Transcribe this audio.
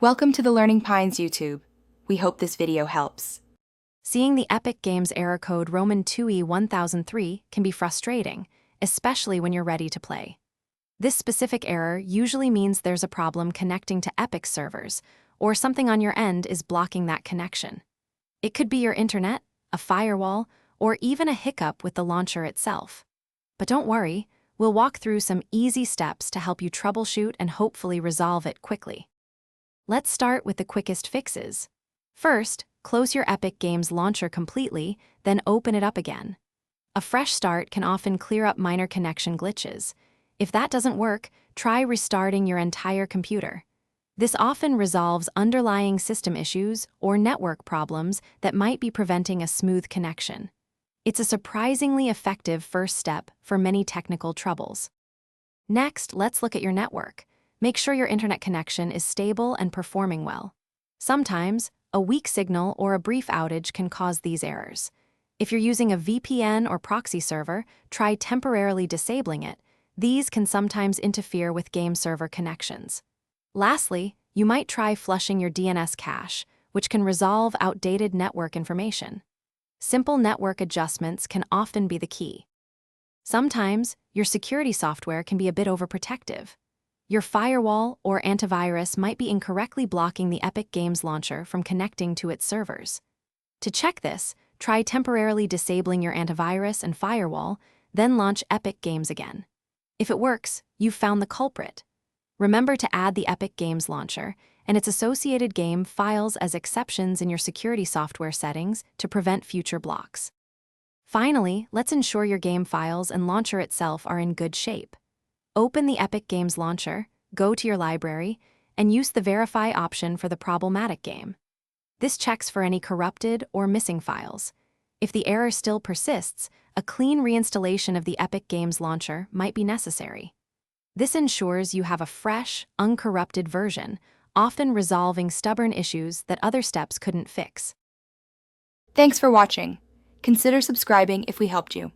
Welcome to the Learning Pines YouTube. We hope this video helps. Seeing the Epic Games error code Roman II-E1003 can be frustrating, especially when you're ready to play. This specific error usually means there's a problem connecting to Epic's servers, or something on your end is blocking that connection. It could be your internet, a firewall, or even a hiccup with the launcher itself. But don't worry, we'll walk through some easy steps to help you troubleshoot and hopefully resolve it quickly. Let's start with the quickest fixes. First, close your Epic Games launcher completely, then open it up again. A fresh start can often clear up minor connection glitches. If that doesn't work, try restarting your entire computer. This often resolves underlying system issues or network problems that might be preventing a smooth connection. It's a surprisingly effective first step for many technical troubles. Next, let's look at your network. Make sure your internet connection is stable and performing well. Sometimes, a weak signal or a brief outage can cause these errors. If you're using a VPN or proxy server, try temporarily disabling it. These can sometimes interfere with game server connections. Lastly, you might try flushing your DNS cache, which can resolve outdated network information. Simple network adjustments can often be the key. Sometimes, your security software can be a bit overprotective. Your firewall or antivirus might be incorrectly blocking the Epic Games launcher from connecting to its servers. To check this, try temporarily disabling your antivirus and firewall, then launch Epic Games again. If it works, you've found the culprit. Remember to add the Epic Games launcher and its associated game files as exceptions in your security software settings to prevent future blocks. Finally, let's ensure your game files and launcher itself are in good shape. Open the Epic Games launcher, go to your library, and use the Verify option for the problematic game. This checks for any corrupted or missing files. If the error still persists, a clean reinstallation of the Epic Games launcher might be necessary. This ensures you have a fresh, uncorrupted version, often resolving stubborn issues that other steps couldn't fix. Thanks for watching. Consider subscribing if we helped you.